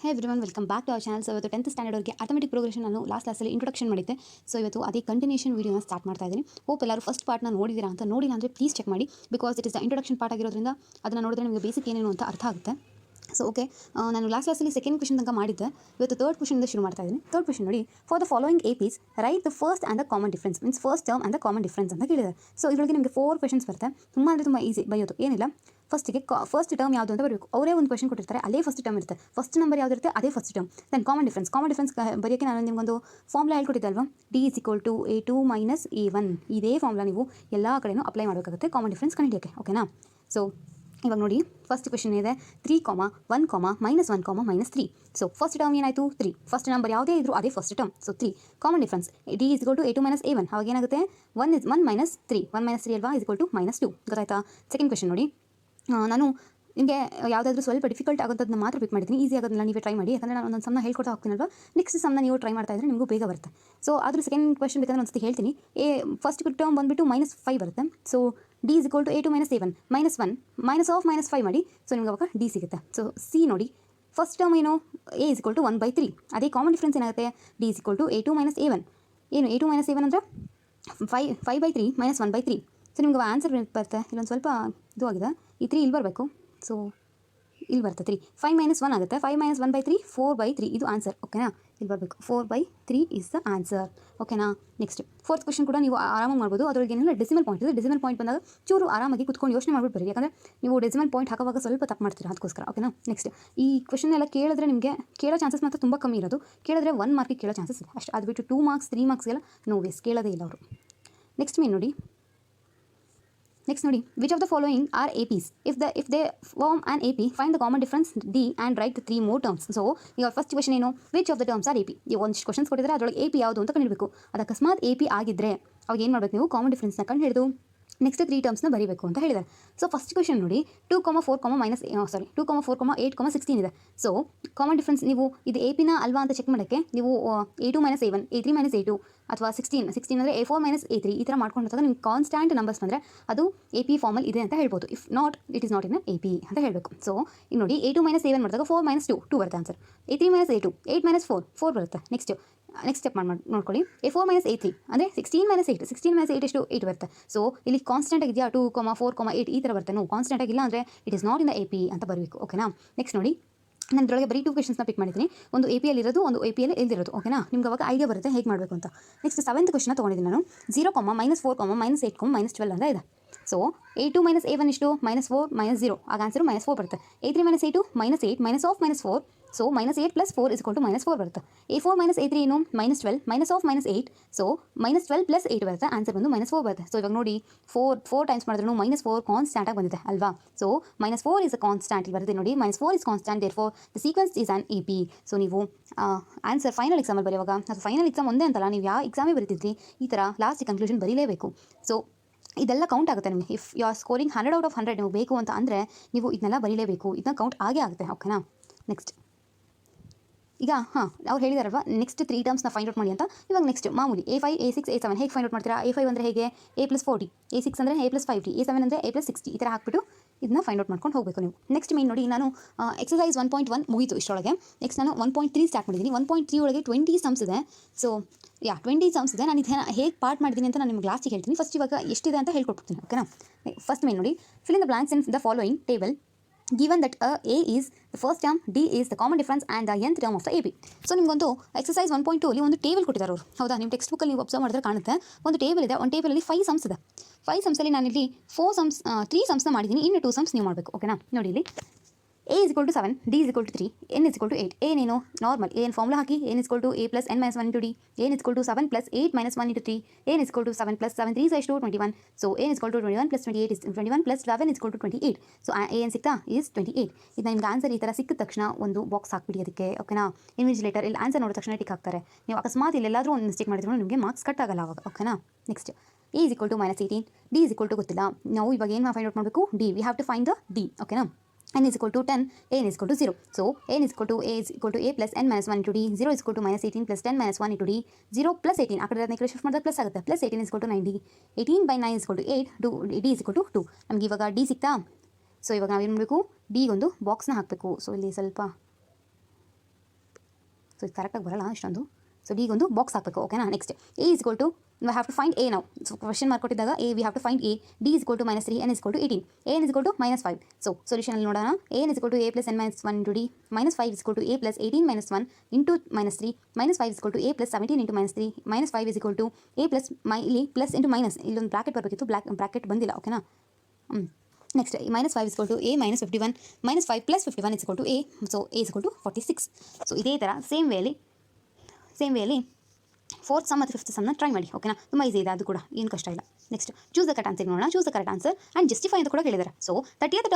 Hey everyone, welcome back to our channel. So ಇವತ್ತು 10th standard ಅವರಿಗೆ arithmetic progression ನಾನು last ಕ್ಲಾಸಲ್ಲಿ introduction ಮಾಡಿದ್ದೆ. ಸೊ ಇವತ್ತು ಅದೇ ಕಂಟಿನ್ಯೂಷನ್ ವೀಡಿಯೋನ ಸ್ಟಾರ್ಟ್ ಮಾಡ್ತಾ ಇದ್ದೀನಿ. ಹೋಪ್ ಎಲ್ಲರೂ ಫಸ್ಟ್ ಪಾರ್ಟ್ನ ನೋಡಿದ್ದೀರಾ ಅಂತ. ನೋಡಿಲ್ಲ ಅಂದರೆ ಪ್ಲೀಸ್ ಚೆಕ್ ಮಾಡಿ, because it is the introduction part ಆಗಿರೋದ್ರಿಂದ ಅದನ್ನು ನೋಡಿದ್ರೆ ನಿಮಗೆ ಬೇಸಿಕ್ ಏನೇನು ಅಂತ ಅರ್ಥ ಆಗುತ್ತೆ. ಸೊ ಓಕೆ, ನಾನು ಲಾಸ್ಟ್ ಕ್ಲಾಸಲ್ಲಿ ಸೆಕೆಂಡ್ ಕ್ವೆಶ್ಚನ್ ತನಕ ಮಾಡಿದ್ದೆ. ಇವತ್ತು ಥರ್ಡ್ ಕ್ವೆಶ್ಚನಿಂದ ಶುರು ಮಾಡ್ತಾ ಇದ್ದೀನಿ. ಥರ್ಡ್ ಕ್ವೆಶ್ಚನ್ ನೋಡಿ, for the following APs right the first and the common difference, means first term and the common difference ಅಂತ ಕೇಳಿದ್ದಾರೆ. ಸೊ ಇದರೊಳಗೆ ನಿಮಗೆ 4 ಕ್ವೆಶ್ಚನ್ಸ್ ಬರುತ್ತೆ. ತುಂಬ ಅಂದರೆ ತುಂಬ ಈಸಿ ಬರೆಯೋದು ಏನಿಲ್ಲ. ಫಸ್ಟ್ ಟರ್ಮ್ ಯಾವುದು ಅಂತ ಬರಬೇಕು. ಅವರೇ ಒಂದು ಕ್ವೆಶ್ಚನ್ ಕೊಟ್ಟಿರ್ತಾರೆ, ಅಲ್ಲೇ ಫಸ್ಟ್ ಟರ್ಮ್ ಇರುತ್ತೆ. ಫಸ್ಟ್ ನಂಬರ್ ಯಾವುದಿರುತ್ತೆ ಅದೇ first term. Then common difference ಬರೆಯೋಕ್ಕೆ ನಾನು ನಿಮಗೊಂದು ಫಾರ್ಮುಲಾ ಹೇಳ್ಕೊಟ್ಟಿದ್ದೆ ಅಲ್ವಾ, D = A2 - A1. ಇದೇ ಫಾರ್ಮುಲಾ ನೀವು ಎಲ್ಲ ಕಡೆನೂ ಅಪ್ಲೈ ಮಾಡಬೇಕಾಗುತ್ತೆ ಕಾಮನ್ ಡಿಫ್ರೆನ್ಸ್ ಕಂಡುಹಿಡಿಯೋಕ್ಕೆ. ಓಕೆನಾ? ಸೊ ಇವಾಗ ನೋಡಿ, ಫಸ್ಟ್ ಕ್ವೆಶ್ಚನ್ ಇದೆ 3, 1, -1, -3. ಸೊ ಫಸ್ಟ್ ಟರ್ಮ್ ಏನಾಯಿತು 3. ಫಸ್ಟ್ ನಂಬರ್ ಯಾವುದೇ ಇದ್ರೂ ಅದೇ first term. So 3 common difference D = A2 - A1. ಅವಾಗ ಏನಾಗುತ್ತೆ 1 - 3 ಅಲ್ವಾ, -2. ಗೊತ್ತಾಯ್ತಾ? ಸೆಕೆಂಡ್ ಕ್ವೆಶ್ಚನ್ ನೋಡಿ, ನಾನು ನಿಮಗೆ ಯಾವುದಾದ್ರೂ ಸ್ವಲ್ಪ ಡಿಫಿಕಲ್ಟ್ ಆಗೋದನ್ನ ಮಾತ್ರ ಪಿಕ್ ಮಾಡಿದ್ದೀನಿ. ಈಸಿ ಆಗೋದನ್ನ ನೀವೇ ಟ್ರೈ ಮಾಡಿ, ಯಾಕಂದರೆ ನಾನು ಒಂದು ಸಮ್ನ ಹೇಳ್ಕೊಡ್ತಾ ಹೋಗ್ತೀನಲ್ವ. ನೆಕ್ಸ್ಟ್ ಸಮ್ನ ನೀವು ಟ್ರೈ ಮಾಡ್ತಾ ಇದ್ದರೆ ನಿಮಗೂ ಬೇಗ ಬರುತ್ತೆ. ಸೊ ಆದರೂ ಸೆಕೆಂಡ್ ಕ್ವೆಶ್ಚನ್ ಬೇಕಾದ್ರೆ ಒಂದ್ಸತಿ ಹೇಳ್ತೀನಿ. ಫಸ್ಟ್ ಟರ್ಮ್ ಬಂದುಬಿಟ್ಟು -5 ಬರುತ್ತೆ. ಸೊ D = A2 - A1 -1 -5 ಮಾಡಿ. ಸೊ ನಿಮ್ಗೆ ಅವಾಗ D ಸಿಗುತ್ತೆ. ಸೊ ಸಿ ನೋಡಿ, ಫಸ್ಟ್ ಟರ್ಮ್ ಏನು A = 1/3. ಅದೇ ಕಾಮನ್ ಡಿಫ್ರೆನ್ಸ್ ಏನಾಗುತ್ತೆ D = A2 - A1. ಏನು A2 - A1 ಅಂದರೆ 5/3 - 1/3. ಸೊ ನಿಮ್ಗೆ ಆನ್ಸರ್ ಬರುತ್ತೆ. ಇಲ್ಲೊಂದು ಸ್ವಲ್ಪ ಇದು ಆಗಿದೆ, ಈ 3 ಇಲ್ಲಿ ಬರಬೇಕು. ಸೊ ಇಲ್ಲಿ ಬರುತ್ತೆ 3. 5 - 1 ಆಗುತ್ತೆ. 5 - 1/3 4/3. ಇದು ಆನ್ಸರ್. ಓಕೆನಾ? ಇಲ್ಲಿ ಬರಬೇಕು 4/3 ಇಸ್ ದ ಆನ್ಸರ್. ಓಕೆನಾ? ನೆಕ್ಸ್ಟ್ ಫೋರ್ತ್ ಕ್ವೆಶ್ಚನ್ ಕೂಡ ನೀವು ಆರಾಮಾಗಿ ಮಾಡ್ಬೋದು. ಅದರೊಳಗೆ ಏನಿಲ್ಲ ಡೆಸಿಮಲ್ ಪಾಯಿಂಟ್ ಇದೆ. ಡೆಸಿಮಲ್ ಪಾಯಿಂಟ್ ಬಂದಾಗ ಚೂರು ಆರಾಮಾಗಿ ಕುತ್ಕೊಂಡು ಯೋಚನೆ ಮಾಡ್ಬಿಟ್ಟು ಬರೀ, ಯಾಕಂದರೆ ನೀವು ಡೆಸಿಮಲ್ ಪಾಯಿಂಟ್ ಹಾಕುವಾಗ ಸ್ವಲ್ಪ ತಪ್ಪು ಮಾಡ್ತೀರಾ, ಅದಕ್ಕೋಸ್ಕರ. ಓಕೆನಾ? ನೆಕ್ಸ್ಟ್ ಈ ಕ್ವೆಶ್ಚನ್ ಎಲ್ಲ ಕೇಳಿದ್ರೆ ನಿಮಗೆ ಕೇಳೋ ಚಾನ್ಸಸ್ ಮಾತ್ರ ತುಂಬ ಕಮ್ಮಿ ಇರೋದು. ಕೇಳಿದ್ರೆ 1 ಮಾರ್ಕಿಗೆ ಕೇಳೋ ಚಾನ್ಸಸ್ ಇದೆ ಅಷ್ಟು. ಅದು ಬಿಟ್ಟು 2 ಮಾರ್ಕ್ಸ್ 3 ಮಾರ್ಕ್ಸ್ಗೆಲ್ಲ ನೋ ವೇಸ್, ಕೇಳೋದೇ ಇಲ್ಲ ಅವರು. ನೆಕ್ಸ್ಟ್ ನೋಡಿ, which of the following are APs? If they form an AP, find the common difference D and write the 3 more terms. So your first question ಏನು, which of the terms are AP? ನೀವು ಒಂದಿಷ್ಟು questions ಕೊಟ್ಟಿದ್ರೆ ಅದರೊಳಗೆ AP ಯಾವುದು ಅಂತ ಕಂಡುಹಿಡಬೇಕು. ಅದು ಅಕಸ್ಮಾತ್ AP ಆಗಿದ್ದರೆ ಅವಾಗ ಏನು ಮಾಡಬೇಕು, ನೀವು ಕಾಮನ್ ಡಿಫ್ರೆನ್ಸ್ನ ಕಂಡು ಹಿಡಿದು ನೆಕ್ಸ್ಟ್ 3 ಟರ್ಮ್ಸ್ನ ಬರೀಬೇಕು ಅಂತ ಹೇಳಿದ್ದಾರೆ. ಸೊ ಫಸ್ಟ್ ಕ್ವೆಶ್ಚನ್ ನೋಡಿ, 2, 4, 8, 16 ಇದೆ. ಸೊ ಕಾಮನ್ ಡಿಫ್ರೆನ್ಸ್ ನೀವು ಇದು APನ ಅಲ್ವಾ ಅಂತ ಚೆಕ್ ಮಾಡೋಕ್ಕೆ ನೀವು A2 - A1, A3 - A2 ಅಥವಾ 16 ಅಂದರೆ A4 - A3 ಈ ಥರ ಮಾಡ್ಕೊಂಡು ಹೋದಾಗ ನಿಮ್ಗೆ ಕಾನ್ಸ್ಟ್ಯಾಂಟ್ ನಂಬರ್ಸ್ ಬಂದರೆ ಅದು AP ಫಾರ್ಮಲ್ ಇದೆ ಅಂತ ಹೇಳ್ಬೋದು. If not it is not in AP ಅಂತ ಹೇಳಬೇಕು. ಸೊ ಈಗ ನೋಡಿ, A2 - A1 ಮಾಡಿದಾಗ 4 - 2 ಬರುತ್ತೆ ಆನ್ಸರ್. A3 - A2 8 - 4 ಬರುತ್ತೆ. ನೆಕ್ಸ್ಟ್ ಸ್ಟೆಪ್ ನೋಡ್ಕೊಳ್ಳಿ, A4 - A3 ಅಂದರೆ 16 - 8 ಎಷ್ಟು 8 ಬರುತ್ತೆ. ಸೊ ಇಲ್ಲಿ ಕಾನ್ಸ್ಟೆಂಟ್ ಆಗಿದೆಯಾ 2, 4, 8 ಈ ಥರ ಬರುತ್ತೆ. ನೋ, ಕಾನ್ಸ್ಟೆಂಟ್ ಆಗಿಲ್ಲ ಅಂದರೆ it is not in the AP ಅಂತ ಬರಬೇಕು. ಓಕೆನಾ? ನೆಕ್ಸ್ಟ್ ನೋಡಿ, ನಾನು ಇದರೊಳಗೆ ಬರೀ 2 ಕ್ವೆಶ್ಚನ್ಸ್ನ ಪಿಕ್ ಮಾಡಿದ್ದೀನಿ. ಒಂದು APಯಲ್ಲಿ ಇರೋದು, ಒಂದು APಯಲ್ಲಿ ಇಲ್ದಿರೋದು. ಓಕೆನಾ? ನಿಮ್ಗೆ ಅವಾಗ ಐಡಿಯಾ ಬರುತ್ತೆ ಹೇಗೆ ಮಾಡಬೇಕು ಅಂತ. ನೆಕ್ಸ್ಟ್ 7th ಕ್ವೆಶ್ಚನ್ ತೊಗೊಂಡಿದ್ದೀನಿ ನಾನು. 0, -4, -8, -12 ಅಂತ ಇದೆ. ಸೊ A2 - A1 ಎಷ್ಟು -4 - 0, ಆಗ ಆನ್ಸರು -4 ಬರುತ್ತೆ. A3 - A2 -8 -4. ಸೊ -8 + 4 = -4 ಬರುತ್ತೆ. A4 - A3 ಏನು -12 -8. ಸೊ -12 + 8 ಬರುತ್ತೆ. ಆನ್ಸರ್ ಬಂದು -4 ಬರುತ್ತೆ. ಸೊ ಇವಾಗ ನೋಡಿ, 4 ಟೈಮ್ಸ್ ಮಾಡಿದ್ರು -4 ಕಾನ್ಸ್ಟ್ಯಾಂಟ್ ಆಗಿ ಬಂದಿದೆ ಅಲ್ವಾ. ಸೊ -4 ಇಸ್ ಅ ಕಾನ್ಸ್ಟ್ಯಾಂಟ್ ಇಲ್ಲಿ ಬರುತ್ತೆ ನೋಡಿ. -4 is constant, therefore the sequence is an AP. So ನೀವು ಆನ್ಸರ್ ಫೈನಲ್ ಎಕ್ಸಾಮಲ್ಲಿ ಬರೆಯುವಾಗ, ಅದು ಫೈನಲ್ ಎಕ್ಸಾಮ್ ಒಂದೇ ಅಂತಲ್ಲ, ನೀವು ಯಾವ ಎಕ್ಸಾಮೇ ಬರೀತಿದ್ರಿ ಈ ಥರ ಲಾಸ್ಟ್ ಕನ್ಕ್ಲೂಷನ್ ಬರೀಲೇಬೇಕು. ಸೊ ಇದೆಲ್ಲ ಕೌಂಟ್ ಆಗುತ್ತೆ ನಿಮಗೆ. If you are scoring 100 out of 100 ನೀವು ಬೇಕು ಅಂತ ಅಂದರೆ ನೀವು ಇದನ್ನೆಲ್ಲ ಬರೀಲೇಬೇಕು. ಇದನ್ನ ಕೌಂಟ್ ಆಗೇ ಆಗುತ್ತೆ. ಓಕೆನಾ? ನೆಕ್ಸ್ಟ್ ಈಗ ಅವ್ರು ಹೇಳಿದಾರಲ್ವ, ನೆಕ್ಸ್ಟ್ 3 ಟರ್ಮ್ಸ್ನ ಫೈಂಡ್ ಔಟ್ ಮಾಡಿ ಅಂತ. ಇವಾಗ ನೆಕ್ಸ್ಟ್ ಮಾಮೂಲಿ A5, A6, A7 ಹೇಗೆ ಫೈಂಡ್ ಔಟ್ ಮಾಡ್ತೀರಾ? A5 ಅಂದರೆ ಹೇಗೆ A + 40, A6 ಅಂದರೆ A + 50, A7 ಅಂದರೆ A + 60 ಈ ಥರ ಹಾಕ್ಬಿಟ್ಟು ಇದನ್ನ ಫೈಂಡ್ ಔಟ್ ಮಾಡ್ಕೊಂಡು ಹೋಗಬೇಕು ನೀವು. ನೆಕ್ಸ್ಟ್ ಮೇನ್ ನೋಡಿ, ನಾನು ಎಕ್ಸಸೈಸ್ 1.1 ಮುಗೀತು ಇಷ್ಟರೊಳಗೆ. ನೆಕ್ಸ್ಟ್ ನಾನು 1.3 ಸ್ಟಾರ್ಟ್ ಮಾಡಿದ್ದೀನಿ. 1.3 ಒಳಗೆ 20 ಸಮ್ಸ್ ಇದೆ. ಸೊ 20 ಸಮ್ಸ್ ಇದೆ. ನಾನು ಇದನ್ನು ಹೇಗೆ ಪಾರ್ಟ್ ಮಾಡಿದ್ದೀನಿ ಅಂತ ನಾನು ನಿಮ್ಗೆ ಲಾಸ್ಟಿಗೆ ಹೇಳ್ತೀನಿ. ಫಸ್ಟ್ ಇವಾಗ ಎಷ್ಟಿದೆ ಅಂತ ಹೇಳ್ಕೊಡ್ತೀನಿ. ಓಕೆನಾ? ಫಸ್ಟ್ ಮೇನ್ ನೋಡಿ, fill in the blanks in the following table given that A is the first term, D is the common difference and the nth term of the AP. So ನಿಮಗೊಂದು exercise 1.2 ಅಲ್ಲಿ ಒಂದು table ಕೊಟ್ಟಿದ್ದಾರೆ ಅವರು. ಹೌದಾ? ನಿಮ್ಮ text ಬುಕ್ಕಲ್ಲಿ ನೀವು observe ಮಾಡಿದ್ರೆ ಕಾಣುತ್ತೆ. ಒಂದು ಟೇಬಲ್ ಇದೆ. ಒಂದು ಟೇಬಲಲ್ಲಿ 5 ಸಮ್ಸ್ ಇದೆ. 5 ಸಮ್ಸಲ್ಲಿ ನಾನಿಲ್ಲಿ 3 ಸಮ್ಸ್ನ ಮಾಡಿದ್ದೀನಿ. ಇನ್ನು 2 ಸಮ್ಸ್ ನೀವು ಮಾಡಬೇಕು. ಓಕೆನಾ? ನೋಡಿ, ಇಲ್ಲಿ A = 7, D = 3, N = 8. ಏನೇನು ನಾರ್ಮಲ್ ಏನು formula hockey, N = A + N - 1 × D, N = 7 + 8 - 1 × 3, N = 7 + 7 3 = 21. So N = 21 + 28 is 21 + 11 = 28. So ಏನು ಸಿಗ್ತಾ is 28. ಇದು ನಿಮ್ಗೆ ಆನ್ಸರ್ ಈ ಥರ ಸಿಕ್ಕಿದ ತಕ್ಷಣ ಒಂದು ಬಾಕ್ಸ್ ಹಾಕ್ಬಿಡಿ ಅದಕ್ಕೆ. ಓಕೆನಾ? ಇನ್ವಿಜಿಲೇಟರ್ ಇಲ್ಲಿ ಆನ್ಸರ್ ನೋಡಿದ ತಕ್ಷಣ ಟಿಕ್ ಹಾಕ್ತಾರೆ. ನೀವು ಅಕಸ್ಮಾತ್ ಇಲ್ಲೆಲ್ಲಾದರೂ ಒಂದು ಮಿಸ್ಟೇಕ್ ಮಾಡಿದ್ರು ನಿಮಗೆ ಮಾರ್ಕ್ಸ್ ಕಟ್ ಆಗಲ್ಲ ಅವಾಗ. ಓಕೆನಾ? ನೆಕ್ಸ್ಟ್ A = -18, D = ಗೊತ್ತಿಲ್ಲ. ನಾವು ಇವಾಗ ಏನು ಫೈಂಡ್ ಔಟ್ ಮಾಡಬೇಕು? D. We have to find the D. ಓಕೆನಾ? N = 10, N = 0. So N = A + N - 1 × D, 0 = -18 + 10 - 1 × D, 0 + 18 ಆ ಕಡೆ ಅದನ್ನ ಶಿಫ್ಟ್ ಮಾಡಿದ್ರೆ ಪ್ಲಸ್ ಆಗುತ್ತೆ. +18 = 90, 18/9 = 8, D = 2. ನಮಗೆ ಇವಾಗ D ಸಿಗ್ತಾ. ಸೊ ಇವಾಗ ನಾವೇನು ಮಾಡಬೇಕು? D ಒಂದು ಬಾಕ್ಸ್ನ ಹಾಕಬೇಕು. ಸೊ ಇಲ್ಲಿ ಸ್ವಲ್ಪ ಇದು ಕರೆಕ್ಟಾಗಿ ಬರಲ್ಲ ಇಷ್ಟೊಂದು. ಸೊ ಡಿಗೆ ಒಂದು ಬಾಕ್ಸ್ ಹಾಕಬೇಕು. ಓಕೆನಾ. Next a is equal to we have to find a now. So question mark ಕೊಟ್ಟಿದ್ದಾಗ a we have to find a. d is equal to -3, n is equal to 18, a n is equal to -5. So solution ಅಲ್ಲಿ ನೋಡೋಣ. a n is equal to a plus n minus 1 into d, -5 is equal to a plus 18 minus 1 into -3, -5 is equal to a plus 17 into -3, -5 is equal to a plus ಇಲ್ಲಿ plus into minus ಇಲ್ಲೊಂದು bracket ಬರಬೇಕಿತ್ತು, bracket ಬಂದಿಲ್ಲ. ಓಕೆನಾ. Next -5 is equal to a minus 51, -5 plus 51 is equal to a, so a is equal to 46. So ಇದೇ ಥರ same ವೇಲಿ fourth sem ಮತ್ತು fifth ಸಮ್ನ try ಮಾಡಿ. ಓಕೆನಾ. ತುಂಬ ಈಸಿ ಇದೆ, ಅದು ಕೂಡ ಏನು ಕಷ್ಟ ಇಲ್ಲ. Next choose the correct answer ನೋಡೋಣ. Choose the correct answer and justify ಅಂತ ಕೂಡ ಕೇಳಿದ್ದಾರೆ. So 30th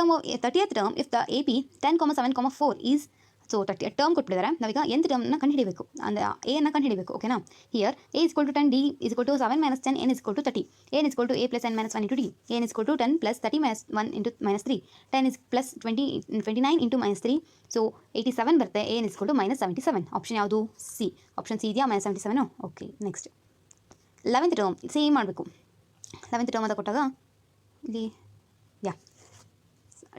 term if the AP 10,7,4 is, so 30 term ಕೊಟ್ಬಿಟ್ಟಿದ್ದಾರೆ. ನಾವೀಗ nth ಟರ್ಮ್ನ ಕಂಡುಹಿಡಿಬೇಕು, ಅಂದರೆ a ಅನ್ನು ಕಂಡುಹಿಡಿಬೇಕು. ಓಕೆನಾ. Here a is equal to 10, d is equal to 7 minus 10, n is equal to 30, n is equal to a plus n minus 1 into d, n is equal to 10 plus 30 minus 1 into -3, 10 is plus 29 into -3, so 87 ಬರುತ್ತೆ. a n is equal to -77. Option ಯಾವುದು? C. Option C ಇದೆಯಾ? -77. Okay. Next 11th term same ಮಾಡಬೇಕು. 11th term ಅಂತ ಕೊಟ್ಟಾಗ ಇಲ್ಲಿ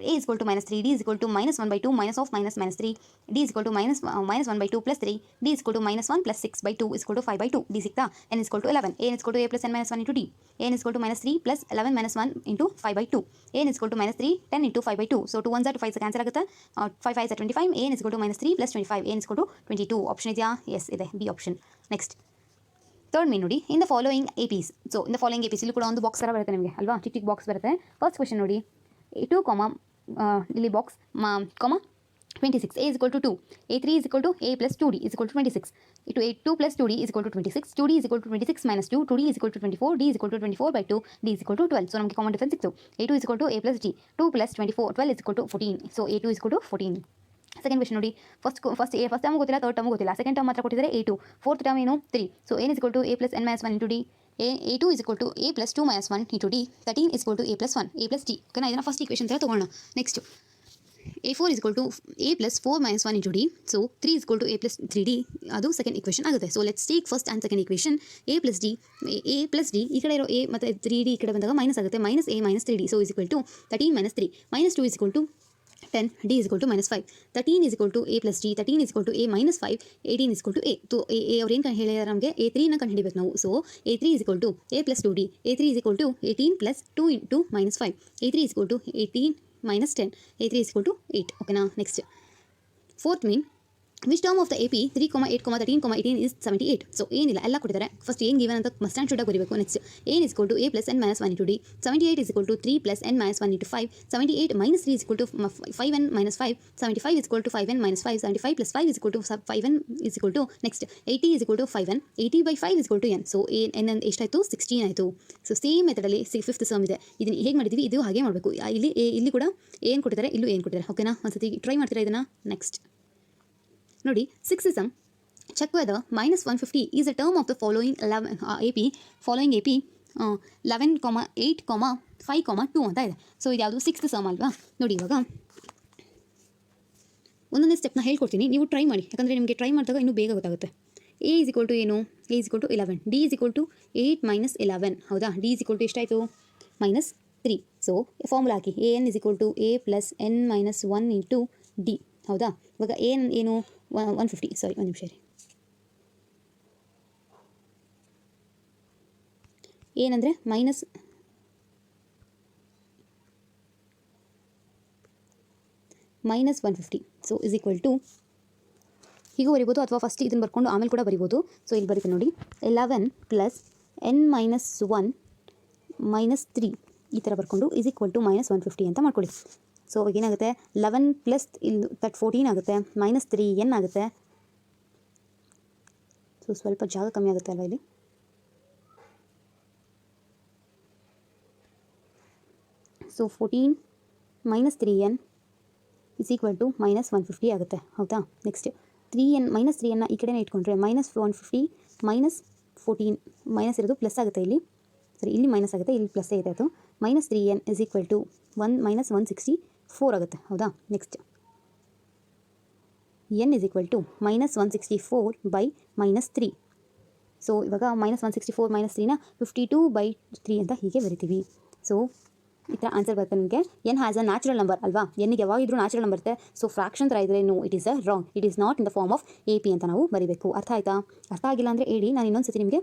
a is equal to -3, d is equal to -1/2 minus of -3, d is equal to -1/2 plus 3, d is equal to -1 plus 6/2 is equal to 5/2. d ಸಿಕ್ತಾ? n is equal to 11, a n is equal to a plus n minus 1 into d, a n is equal to -3 plus 11 minus 1 into 5/2, a n is equal to -3 10 into 5/2, so 2 1s are 2 5s cancel ಆಗುತ್ತೆ. 5 5s are 25, a n is equal to -3 plus 25, a n is equal to 22. Option ಇದೆಯಾ? S ಇದೆ, B option. Next third ಮೀನ್ ನೋಡಿ. In the following APs, so in the following APs ಇಲ್ಲಿ ಕೂಡ ಒಂದು box ಥರ ಬರುತ್ತೆ ನಿಮಗೆ ಅಲ್ವಾ, ಚಿಕ್ಕ ಬಾಕ್ಸ್ ಬರುತ್ತೆ. ಫಸ್ಟ್ ಕ್ವೆಶ್ಚನ್ ನೋಡಿ, 2, ಇಲ್ಲಿ box 26, a is equal to 2, a3 is equal to a plus 2d is equal to 26, 2 plus 2d is equal to 26, 2d is equal to 26 minus 2, 2d is equal to 24, d is equal to 24/2, d is equal to 12. So ನಮಗೆ common difference ಸಿಕ್ತು. a2 is equal to a plus d, 2 plus 24, 12 is equal to 14, so a2 is equal to 14. Second question ನೋಡಿ. First term ಗೊತ್ತಿಲ್ಲ, third term ಗೊತ್ತಿಲ್ಲ, second term ಮಾತ್ರ ಕೊಟ್ಟಿದ್ದಾರೆ a2, fourth term ಏನು 3, so n is equal to a plus n minus 1 into d, a2 is equal to a plus 2 minus 1 into d, 13 is equal to a plus 1, a plus d. ಓಕೆನಾ. ಇದನ್ನು first equation ಥರ ತೊಗೊಳ್ಳೋಣ. Next a4 is equal to a plus 4 minus 1 into d, so 3 is equal to a plus 3d, ಅದು second equation ಆಗುತ್ತೆ. So let's take first and second equation. a plus d ಈ ಕಡೆ ಇರೋ a ಮತ್ತು 3d ಈ ಕಡೆ ಬಂದಾಗ minus ಆಗುತ್ತೆ, -a minus 3d, so is equal to 13 minus 3, -2 is equal to 10, d is equal to -5, 13 is equal to a plus d, 13 is equal to a minus 5, 18 is equal to a. So a ಅವ್ರು ಏನು ಹೇಳಿದಾರೆ ನಮಗೆ, a3ನ ಕಂಡು ಹಿಡಿಬೇಕು ನಾವು. So a3 is equal to a plus 2d, a3 is equal to 18 plus 2 into -5, a3 is equal to 18 minus 10, a3 is equal to 8. ಓಕೆನಾ. Next fourth mean, which term of the AP 3, 8, 13, 18 is 78. So ಏನಿಲ್ಲ, ಎಲ್ಲ ಕೊಟ್ಟಿದ್ದಾರೆ. First ಏನು given ಅಂತ must and should ಆಗಿ ಬರೀಬೇಕು. Next a is equal to a plus n minus 1 into d, 78 is equal to 3 plus n minus 1 into 5, 78 minus 3 is equal to 5n minus 5, 75 is equal to 5n minus 5, 75 plus 5 is equal to 5n is equal to, next 80 is equal to 5n, 80/5 is equal to n, so n ಎಷ್ಟಾಯಿತು? 16 ಆಯಿತು. So same ಮೆಥಡಲ್ಲಿ fifth sem ಇದೆ. ಇದನ್ನು ಹೇಗೆ ಮಾಡಿದ್ದೀವಿ, ಇದು ಹಾಗೆ ಮಾಡಬೇಕು. ಇಲ್ಲಿ ಕೂಡ ಏನು ಕೊಟ್ಟಿದ್ದಾರೆ, ಇಲ್ಲೂ ಏನು ಕೊಟ್ಟಿದ್ದಾರೆ. ಓಕೆನಾ. ಒಂದ್ಸತಿ ಟ್ರೈ ಮಾಡ್ತೀರಾ ಇದನ್ನು. ನೆಕ್ಸ್ಟ್ ನೋಡಿ, 6th sum, check whether -150 is a term of the following AP 11, 8, 5, 2 ಅಂತ ಇದೆ. ಸೊ ಇದು ಯಾವುದು? 6th sum ಅಲ್ವಾ. ನೋಡಿ ಇವಾಗ ಒಂದೊಂದೇ ಸ್ಟೆಪ್ನ ಹೇಳ್ಕೊಡ್ತೀನಿ, ನೀವು ಟ್ರೈ ಮಾಡಿ, ಯಾಕಂದರೆ ನಿಮಗೆ ಟ್ರೈ ಮಾಡಿದಾಗ ಇನ್ನೂ ಬೇಗ ಗೊತ್ತಾಗುತ್ತೆ. a is equal to ಏನು? a is equal to 11, d is equal to 8 minus 11, ಹೌದಾ. d is equal to ಎಷ್ಟಾಯಿತು? -3. So formula hockey, a n is equal to a plus n minus 1 into d, ಹೌದಾ. ಇವಾಗ ಏನು 150, ಸಾರಿ ಒಂದು ನಿಮಿಷ ರೀ, ಏನಂದರೆ -150, ಸೊ ಇಸ್ ಈಕ್ವಲ್ ಟು ಹೀಗೂ ಬರಿಬೋದು, ಅಥವಾ ಫಸ್ಟ್ ಇದನ್ನು ಬರ್ಕೊಂಡು ಆಮೇಲೆ ಕೂಡ ಬರಿಬೋದು. ಸೊ ಇಲ್ಲಿ ಬರೀತೀನಿ ನೋಡಿ, 11 plus n minus 1 minus 3 ಈ ಥರ ಬರ್ಕೊಂಡು ಇಸ್ ಈಕ್ವಲ್ ಟು -150 ಅಂತ ಮಾಡ್ಕೊಳ್ಳಿ. ಸೊ ಏನಾಗುತ್ತೆ, 11 ಪ್ಲಸ್ ಇಲ್ಲಿ 14 ಆಗುತ್ತೆ, -3n ಆಗುತ್ತೆ. ಸೊ ಸ್ವಲ್ಪ ಜಾಗ ಕಮ್ಮಿ ಆಗುತ್ತೆ ಅಲ್ವಾ ಇಲ್ಲಿ. So 14 -3n is equal to -150 ಆಗುತ್ತೆ, ಹೌದಾ. ನೆಕ್ಸ್ಟ್ 3n -3n ಈ ಕಡೆನೇ ಇಟ್ಕೊಂಡ್ರೆ -150 -14 ಮೈನಸ್ ಇರೋದು ಪ್ಲಸ್ ಆಗುತ್ತೆ ಇಲ್ಲಿ, ಸರಿ ಇಲ್ಲಿ ಮೈನಸ್ ಆಗುತ್ತೆ, ಇಲ್ಲಿ ಪ್ಲಸ್ ಇದೆ. ಅದು -3n ಇಸ್ ಈಕ್ವಲ್ ಟು -164 ಆಗುತ್ತೆ, ಹೌದಾ. Next n is equal to -164/-3. So ಇವಾಗ -164 -3ನ 52/3 ಅಂತ ಹೀಗೆ ಬರಿತೀವಿ. ಸೊ ಈ ಥರ ಆನ್ಸರ್ ಬರುತ್ತೆ ನಿಮಗೆ. N has a natural number ಅಲ್ವಾ, ಎನ್ನಿಗೆ ಯಾವಾಗಿದ್ರೂ ನ್ಯಾಚುರಲ್ ನಂಬರ್ ಇರುತ್ತೆ. ಸೊ ಫ್ರಾಕ್ಷನ್ ಥರ ಇದ್ದರೆ no, it is a wrong, it is not in the form of A P ಅಂತ ನಾವು ಬರೀಬೇಕು. ಅರ್ಥ ಆಯ್ತಾ? ಅರ್ಥ ಆಗಿಲ್ಲ ಅಂದರೆ ಹೇಳಿ, ನಾನು ಇನ್ನೊಂದು ಸತಿ ನಿಮಗೆ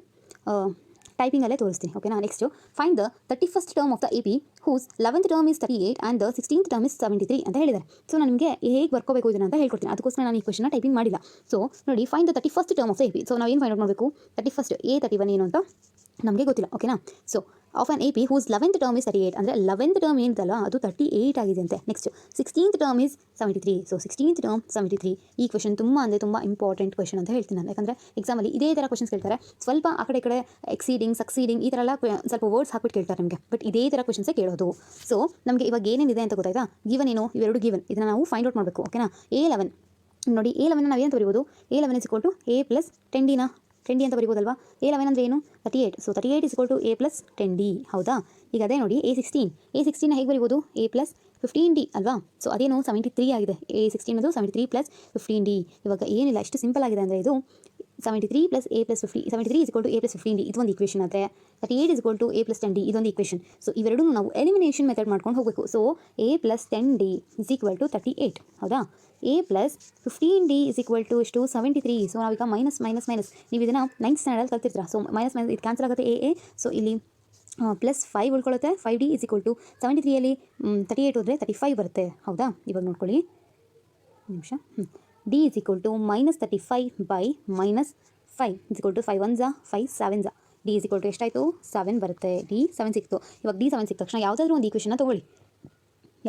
ಟೈಪಿಂಗಲ್ಲೇ ತೋರಿಸ್ತೀನಿ. ಓಕೆನಾ. Next find the 31st term of the A P whose 11th term is 38 and the 16th term is 73 ಅಂತ ಹೇಳಿದ್ದಾರೆ. ಸೊ ನಾನು ನಿಮಗೆ ಹೇಗೆ ಬರ್ಕೋಬೇಕು ಇದನ್ನು ಅಂತ ಹೇಳ್ಕೊಡ್ತೀನಿ. ಅದಕ್ಕೋಸ್ಕರ ನಾನು ಈ ಕ್ವಶನ್ನ ಟೈಪಿಂಗ್ ಮಾಡಿಲ್ಲ. ಸೊ ನೋಡಿ, find the 31st term of the A P. So ನಾವು ಏನು ಫೈಂಡ್ ಔಟ್ ಮಾಡಬೇಕು? 31st A31 ಏನು ಅಂತ ನಮಗೆ ಗೊತ್ತಿಲ್ಲ. ಓಕೆನಾ. So of an A P whose 11th term is 38 ಅಂದರೆ 11th ಟರ್ಮ್ ಏನಿದಲ್ಲ ಅದು 38 ಆಗಿದೆ ಅಂತೆ. Next 16th term is 73. So 16th term 73. ಈ ಕ್ವಶನ್ ತುಂಬ ಇಂಪಾರ್ಟೆಂಟ್ ಕ್ವಶನ್ ಅಂತ ಹೇಳ್ತೀನಿ ನಾನು. ಯಾಕಂದರೆ ಎಕ್ಸಾಮಲ್ಲಿ ಇದೇ ಥರ ಕ್ವಶನ್ಸ್ ಕೇಳ್ತಾರೆ. ಸ್ವಲ್ಪ ಆ ಕಡೆ ಎಕ್ಸೀಡಿಂಗ್, ಸಕ್ಸೀಡಿಂಗ್ ಈ ಥರ ಎಲ್ಲ ಸ್ವಲ್ಪ ವರ್ಡ್ಸ್ ಹಾಕ್ಬಿಟ್ಟು ಕೇಳ್ತಾರೆ ನಿಮಗೆ. ಬಟ್ ಇದೇ ಥರ ಕ್ವಶನ್ಸೇ ಕೇಳೋದು. ಸೊ ನಮಗೆ ಇವಾಗ ಏನೇನಿದೆ ಅಂತ ಗೊತ್ತಾಯ್ತಾ? ಗಿವನ್ ಏನು? ಇವೆರಡು ಗಿವನ್, ಇದನ್ನು ನಾವು ಫೈಂಡ್ ಔಟ್ ಮಾಡಬೇಕು. ಓಕೆನಾ. A11 ನೋಡಿ, A11 ನಾವು ಏನು ಬರೀಬೋದು? A11 is equal to A plus 10D ಅಂತ ಬರೀಬೋದಲ್ವಾ. A11 ಅಂದರೆ ಏನು? 38. So 38 is equal to A plus 10D. ಹೌದಾ. ಈಗ ಅದೇ ನೋಡಿ A16 ಹೇಗೆ ಬರೀಬೋದು? A ಪ್ಲಸ್ 15D ಅಲ್ವಾ. ಸೊ ಅದೇನು 73 ಆಗಿದೆ. A16 ಅದು 73 ಪ್ಲಸ್ 15D. ಇವಾಗ ಏನಿಲ್ಲ, ಎಷ್ಟು ಸಿಂಪಲ್ ಆಗಿದೆ ಅಂದರೆ ಇದು 73 plus A plus 50. 73 is equal to A plus 15D ಇದೊಂದು ಈಕ್ವೇಷನ್ ಆದರೆ 38 is equal to A plus 10D ಇದೊಂದು ಈಕ್ವೇಷನ್. ಸೊ ಇವೆರಡೂ ನಾವು ಎಲಿಮಿನೇಷನ್ ಮೆಥಡ್ ಮಾಡ್ಕೊಂಡು ಹೋಗಬೇಕು. So A plus 10D is equal to 38. ಹೌದಾ. A plus 15D is equal to ಎಷ್ಟು? 73. So ನಾವೀಗ ಮೈನಸ್ ನೀವು ಇದನ್ನು 9th ಸ್ಟ್ಯಾಂಡರ್ಡಲ್ಲಿ ಕಲ್ತಿರ್ತೀರ. ಸೊ ಮೈನಸ್ ಇದು ಕ್ಯಾನ್ಸಲ್ ಆಗುತ್ತೆ A. ಸೊ ಇಲ್ಲಿ ಪ್ಲಸ್ 5 ಉಳ್ಕೊಳ್ಳುತ್ತೆ. 5D ಇಸ್ ಈಕ್ವಲ್ ಟು 73ಯಲ್ಲಿ 38 ಹೋದರೆ 35 ಬರುತ್ತೆ. ಹೌದಾ. ಇವಾಗ ನೋಡ್ಕೊಳ್ಳಿ ನಿಮಿಷ. D is equal to minus 35 by minus 5 is equal to 5 1 5 7 D is equal to ಎಷ್ಟಾಯಿತು? 7 ಬರುತ್ತೆ. D 7 ಸಿಕ್ತು. ಇವಾಗ D 7 ಸಿಕ್ಕ ತಕ್ಷಣ ಯಾವುದಾದ್ರೂ ಒಂದು ಈಕ್ವೇಷನ್ನ ತೊಗೊಳ್ಳಿ.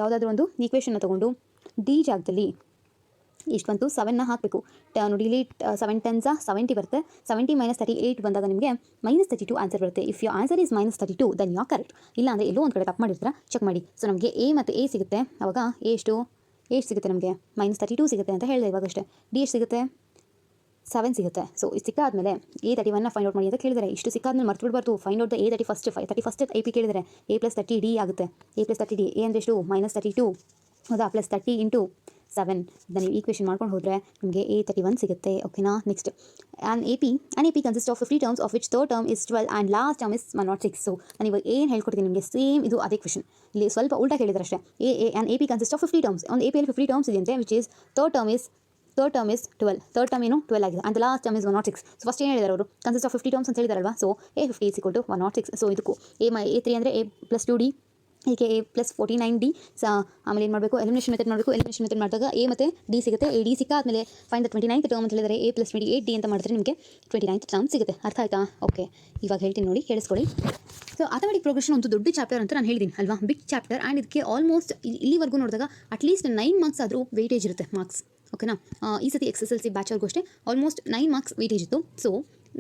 ಯಾವುದಾದ್ರೂ ಒಂದು ಈಕ್ವೇಷನ್ನ ತೊಗೊಂಡು D ಜಾಗದಲ್ಲಿ ಇಷ್ಟು ಬಂತು 7ನ ಹಾಕಬೇಕು. ನೋಡಿ ಇಲ್ಲಿ 7 10 70 ಬರುತ್ತೆ. 70 ಮೈನಸ್ 38 ಬಂದಾಗ ನಿಮಗೆ ಮೈನಸ್ 32 ಆನ್ಸರ್ ಬರುತ್ತೆ. If you answer is minus 32 then you are correct. ಇಲ್ಲ ಅಂದರೆ ಎಲ್ಲೋ ಒಂದು ಕಡೆ ತಪ್ಪು ಮಾಡಿರ್ತೀರ, ಚೆಕ್ ಮಾಡಿ. ಸೊ ನಮಗೆ A ಮತ್ತು A ಸಿಗುತ್ತೆ. ಅವಾಗ A ಎಷ್ಟು ಸಿಗುತ್ತೆ ನಮಗೆ? ಮೈನಸ್ 32 ಸಿಗುತ್ತೆ ಅಂತ ಹೇಳಿದೆ ಇವಾಗಷ್ಟೇ. D ಎಷ್ಟು ಸಿಗುತ್ತೆ? 7 ಸಿಗುತ್ತೆ. ಸೊ ಇದು ಸಿಕ್ಕಾದ್ಮೇಲೆ A31ನ ಫೈಂಡ್ ಔಟ್ ಮಾಡಿ ಅಂತ ಕೇಳಿದರೆ, ಇಷ್ಟು ಸಿಕ್ಕಾದ್ಮೇಲೆ ಮರ್ತು ಬಿಡಬಾರ್ದು. Find out the A31st A P ಕೇಳಿದರೆ A ಪ್ಲಸ್ 30D ಆಗುತ್ತೆ. A ಪ್ಲಸ್ 30D A ಅಂದರೆ ಎಷ್ಟು? ಮೈನಸ್ 32 ಹೌದಾ. ಪ್ಲಸ್ 30 ಇಂಟು 7 ಇದನ್ನು ನೀವು ಈಕ್ವೇಷನ್ ಮಾಡ್ಕೊಂಡು ಹೋದರೆ ನಿಮಗೆ A31 ಸಿಗುತ್ತೆ. ಓಕೆನಾ. Next an AP consist of 50 terms of which third term is 12 and last term is 106. So ನಾನು ಇವಾಗ ಏನು ಹೇಳ್ಕೊಡ್ತೀನಿ ನಿಮಗೆ ಸೇಮ್ ಇದು ಅದೇ ಕ್ವೆಶನ್. ಇಲ್ಲಿ ಸ್ವಲ್ಪ ಉಲ್ಟಾ ಕೇಳಿದ್ರೆ ಅಷ್ಟೇ. an AP consist of 50 terms. ಒಂದು APಯಲ್ಲಿ 50 ಟರ್ಮ್ಸ್ ಇದೆ ಅಂತೆ. Which is third term is 12. Third term ಏನು 12 ಆಗಿದೆ. And last term is 106. So first ಏನು ಹೇಳಿದ್ದಾರೆ ಅವರು? ಕನ್ಸಿಸ್ಟ್ ಆಫ್ 50 ಟರ್ಮ್ಸ್ ಅಂತ ಹೇಳಿದಾರಲ್ವಾ. So A50 is equal to 106. So ಇದಕ್ಕೂ A3 ಅಂದರೆ A ಪ್ಲಸ್ 2D ಹೀಗೆ A ಪ್ಲಸ್ 49D. ಆಮೇಲೆ ಏನು ಮಾಡಬೇಕು? ಎಲಿಮಿನೇಷನ್ ಮೆಥಡ್ ಮಾಡಬೇಕು. ಎಲಿಮಿನೇಷನ್ ಮೆಥಡ್ ಮಾಡಿದಾಗ A ಮತ್ತು D ಸಿಗುತ್ತೆ. D ಸಿಕ್ಕಾದ್ಮೇಲೆ ಫೈಂಡ್ ದ 29th ಟರ್ಮ್ ಅಂತ ಹೇಳಿದರೆ A ಪ್ಲಸ್ 28D ಅಂತ ಮಾಡಿದ್ರೆ ನಿಮಗೆ 29th ಟರ್ಮ್ ಸಿಗುತ್ತೆ. ಅರ್ಥ ಆಯ್ತಾ? ಓಕೆ, ಇವಾಗ ಹೇಳ್ತೀನಿ ನೋಡಿ, ಕೇಳಿಸ್ಕೊಳ್ಳಿ. ಸೊ ಅಥಮೆಟಿಕ್ ಪ್ರೋಗ್ರೆಷನ್ ಒಂದು ದೊಡ್ಡ ಚಾಪ್ಟರ್ ಅಂತ ನಾನು ಹೇಳಿದ್ದೀನಿ ಅಲ್ವಾ, ಬಿಗ್ ಚಾಪ್ಟರ್. ಆ್ಯಂಡ್ ಇದಕ್ಕೆ ಆಲ್ಮೋಸ್ಟ್ ಇಲ್ಲಿವರೆಗೂ ನೋಡಿದಾಗ ಅಟ್ಲೀಸ್ಟ್ 9 ಮಾರ್ಕ್ಸ್ ಆದರೂ ವೆಯ್ಟೇಜ್ ಇರುತ್ತೆ. ಮಾರ್ಕ್ಸ್ ಓಕೆನಾ. ಈ ಸತಿ SSLC ಬ್ಯಾಚರ್ಗೂ ಅಷ್ಟೇ ಆಲ್ಮೋಸ್ಟ್ 9 ಮಾರ್ಕ್ಸ್ ವೆಯ್ಟೇಜ್ ಇತ್ತು. ಸೊ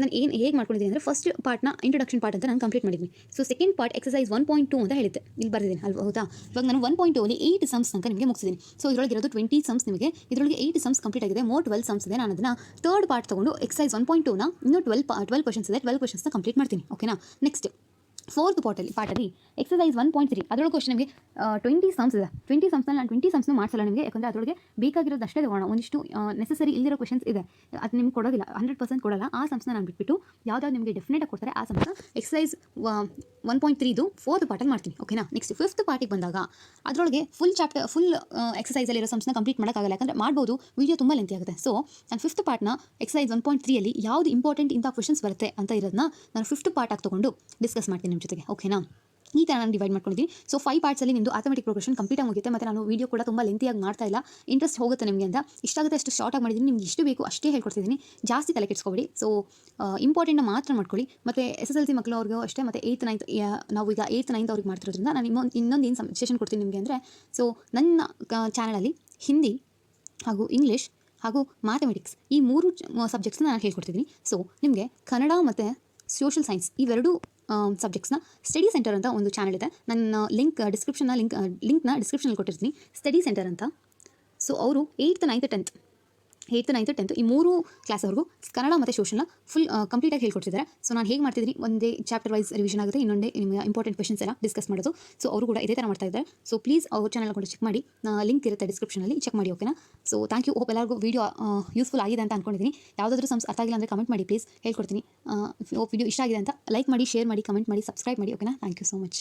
ನಾನು ಹೇಗೆ ಮಾಡ್ಕೊಂಡಿದ್ದೀನಿ ಅಂದರೆ ಫಸ್ಟ್ ಪಾರ್ಟ್ನ ಇಂಟ್ರೊಡಕ್ಷನ್ ಪಾರ್ಟ್ ಅಂತ ನಾನು ಕಂಪ್ಲೀಟ್ ಮಾಡಿದ್ದೀನಿ. ಸೊ ಸೆಕೆಂಡ್ ಪಾರ್ಟ್ ಎಕ್ಸಸೈಸ್ 1.2 ಅಂತ ಹೇಳಿದ್ದೆ, ಇಲ್ಲಿ ಬರ್ದಿದ್ದೀನಿ ಅಲ್ವಾ. ಹೌದಾ. ಇವಾಗ ನಾನು 1.2 ಅಲ್ಲಿ 8 ಸಮ್ಸ್ ತನಕ ನಿಮಗೆ ಮುಗಿಸಿದ್ದೀನಿ. ಸೊ ಇದರೊಳಗೆ ಇರೋದು 20 ಸಮ್ಸ್. ನಿಮಗೆ ಇದರೊಳಗೆ 8 ಸಮ್ಸ್ ಕಂಪ್ಲೀಟ್ ಆಗಿದೆ. ಮೋರ್ 12 ಸಮ್ಸ್ ಇದೆ. ನಾನು ಅದನ್ನು ಥರ್ಡ್ ಪಾರ್ಟ್ ತೊಗೊಂಡು ಎಕ್ಸಸೈಸ್ 1.2ನ ಇನ್ನೂ 12 ಕ್ವಶನ್ಸ್ ಇದೆ. 12 ಕ್ವಶನ್ಸ್ನ ಕಂಪ್ಲೀಟ್ ಮಾಡ್ತೀನಿ. ಓಕೆನಾ. ನೆಕ್ಸ್ಟ್ ಫೋರ್ತ್ ಪಾರ್ಟಲ್ಲಿ ಎಕ್ಸಸೈಸ್ 1.3 ಅದರೊಳಗೆ ಕ್ವಶನ್ ನಿಮಗೆ 20 ಸಮ್ಸ್ ಇದೆ. 20 ಸಮ್ಸ್ನಲ್ಲಿ ನಾನು 20 ಸಮ್ಸ್ನೂ ಮಾಡಿಸಲ್ಲ ನಿಮಗೆ. ಯಾಕಂದರೆ ಅದರೊಳಗೆ ಬೇಕಾಗಿರೋದು ಅಷ್ಟೇ ತಗೋಣ. ಒಂದಿಷ್ಟು ನೆಸಸರಿ ಇಲ್ಲಿರೋ ಕ್ವಶನ್ಸ್ ಇದೆ, ಅದು ನಿಮ್ಗೆ ಕೊಡೋದಿಲ್ಲ, 100% ಕೊಡಲ್ಲ. ಆ ಸಮ್ಸ್ನ ನಾನು ಬಿಟ್ಬಿಟ್ಟು ಯಾವ್ದಾದ್ರು ನಿಮಗೆ ಡೆಫಿನೆಟಾಗಿ ಕೊಡ್ತಾರೆ ಆ ಸಮ್ಸ್ನ ಎಕ್ಸಸೈಸ್ 1.3ದು ಫೋರ್ತ್ ಪಾರ್ಟಲ್ಲಿ ಮಾಡ್ತೀನಿ. ಓಕೆನಾ. ನೆಕ್ಸ್ಟ್ ಫಿಫ್ತ್ ಪಾರ್ಟಿಗೆ ಬಂದಾಗ ಅದರೊಳಗೆ ಫುಲ್ ಎಕ್ಸಸೈಸಲ್ಲಿರೋ ಸಮ್ಸ್ನ ಕಂಪ್ಲೀಟ್ ಮಾಡೋಕ್ಕಾಗಲ್ಲ, ಯಾಕಂದರೆ ಮಾಡ್ಬೋದು, ವೀಡಿಯೋ ತುಂಬ ಲೆಂತಿ ಆಗುತ್ತೆ. ಸೊ ನಾನು ಫಿಫ್ತ್ ಪಾರ್ಟ್ನ ಎಕ್ಸಸೈಸ್ 1.3ಅಲ್ಲಿ ಯಾವುದು ಇಂಪಾರ್ಟೆಂಟ್ ಇಂಥ ಕ್ವಶನ್ಸ್ ಬರುತ್ತೆ ಅಂತ ಇರೋದನ್ನ ನಾನು ಫಿಫ್ತ್ ಪಾರ್ಟ್ ಆಗಿ ತೊಗೊಂಡು ಡಿಸ್ಕಸ್ ಮಾಡ್ತೀನಿ ನಿಮ್ಮ ಜೊತೆಗೆ. ಓಕೆನಾ. ಈ ಥರ ನಾನು ಡಿವೈಡ್ ಮಾಡ್ಕೊಂಡಿದ್ದೀನಿ. ಸೊ 5 ಪಾರ್ಟ್ಸಲ್ಲಿ ನಿಮ್ಮದು ಅಥಮೆಟಿಕ್ ಪ್ರೋಗ್ರೆಷನ್ ಕಂಪ್ಲೀಟ್ ಆಗಿ ಮುಗಿಯುತ್ತೆ. ಮತ್ತು ನಾನು ವೀಡಿಯೋ ಕೂಡ ತುಂಬ ಲೆಂತಿಯಾಗಿ ಮಾಡ್ತಾ ಇಲ್ಲ, ಇಂಟ್ರೆಸ್ಟ್ ಹೋಗುತ್ತೆ ನಿಮಗೆ ಅಂತ. ಇಷ್ಟಾಗುತ್ತೆ ಅಷ್ಟು ಶಾರ್ಟಾಗಿ ಮಾಡಿದ್ದೀನಿ. ನಿಮ್ಗೆ ಎಷ್ಟು ಬೇಕು ಅಷ್ಟೇ ಹೇಳ್ಕೊಡ್ತಿದ್ದೀನಿ, ಜಾಸ್ತಿ ತಲೆ ಕೆಡಿಸ್ಕೊಬೇಡಿ. ಸೊ ಇಂಪಾರ್ಟೆಂಟ್ನ ಮಾತ್ರ ಮಾಡ್ಕೊಳ್ಳಿ. ಮತ್ತು SSLC ಮಕ್ಕಳು ಅವ್ರಿಗೂ ಅಷ್ಟೇ. ಮತ್ತು 8th 9th ನಾವು ಈಗ 8th 9th ಅವ್ರಿಗೆ ಮಾಡ್ತಿರೋದ್ರಿಂದ ನಾನು ಇನ್ನೊಂದು ಏನು ಸಜೆಷನ್ ಕೊಡ್ತೀನಿ ನಿಮಗೆ ಅಂದರೆ, ಸೊ ನನ್ನ ಚಾನಲಲ್ಲಿ ಹಿಂದಿ ಹಾಗೂ ಇಂಗ್ಲೀಷ್ ಹಾಗೂ ಮ್ಯಾಥಮೆಟಿಕ್ಸ್ ಈ 3 ಸಬ್ಜೆಕ್ಟ್ಸ್ನ ನಾನು ಹೇಳ್ಕೊಡ್ತಿದ್ದೀನಿ. ಸೊ ನಿಮಗೆ ಕನ್ನಡ ಮತ್ತು ಸೋಷಲ್ ಸೈನ್ಸ್ ಇವೆರಡೂ ಸಬ್ಜೆಕ್ಟ್ಸ್ನ ಸ್ಟಡಿ ಸೆಂಟರ್ ಅಂತ ಒಂದು ಚಾನಲ್ ಇದೆ. ನನ್ನ ಲಿಂಕ್ನ ಡಿಸ್ಕ್ರಿಪ್ಷನಲ್ಲಿ ಕೊಟ್ಟಿರ್ತೀನಿ, ಸ್ಟಡಿ ಸೆಂಟರ್ ಅಂತ. ಸೊ ಅವರು 8th 9th 10th ಈ 3 ಕ್ಲಾಸ್ವರೆಗೂ ಕನ್ನಡ ಮತ್ತು ಸೋಷಲ್ನ ಫುಲ್ ಕಂಪ್ಲೀಟಾಗಿ ಹೇಳ್ಕೊಡ್ತಿದ್ದಾರೆ. ಸೊ ನಾನು ಹೇಗೆ ಮಾಡ್ತಿದ್ದೀನಿ, ಒಂದೇ ಚಾಪ್ಟರ್ ವೈಸ್ ರಿವಿಷನ್ ಆಗುತ್ತೆ, ಇನ್ನೊಂದೇ ನಿಮಗೆ ಇಂಪಾರ್ಟೆಂಟ್ ಕ್ವೆಶನ್ಸ್ ಎಲ್ಲ ಡಿಸ್ಕಸ್ ಮಾಡೋದು. ಸೊ ಅವರು ಕೂಡ ಇದೇ ಥರ ಮಾಡ್ತಾ ಇದ್ದಾರೆ. ಸೊ ಪ್ಲೀಸ್ ಅವ್ರ ಚಾನಲ್ ಕೂಡ ಚೆಕ್ ಮಾಡಿ, ಲಿಂಕ್ ಇರುತ್ತೆ ಡಿಸ್ಕ್ರಿಪ್ಷನಲ್ಲಿ, ಚೆಕ್ ಮಾಡಿ. ಓಕೆನಾ. So thank you. ಹೋಪ್ ಎಲ್ಲರಿಗೂ ವೀಡಿಯೋ ಯೂಸ್ಫುಲ್ ಆಗಿದೆ ಅಂತ ಅಂದ್ಕೊಂಡಿದ್ದೀನಿ. ಯಾವುದಾದ್ರೂ ಸಮ್ಸ್ ಅರ್ಥ ಆಗಿಲ್ಲ ಅಂದರೆ ಕಮೆಂಟ್ ಮಾಡಿ ಪ್ಲೀಸ್, ಹೇಳ್ಕೊಡ್ತೀನಿ. ವಿಡಿಯೋ ಇಷ್ಟ ಆಗಿದೆ ಅಂತ ಲೈಕ್ ಮಾಡಿ, ಶೇರ್ ಮಾಡಿ, ಕಮೆಂಟ್ ಮಾಡಿ, ಸಬ್ಸ್ಕ್ರೈಬ್ ಮಾಡಿ. ಓಕೆನಾ. Thank you so much.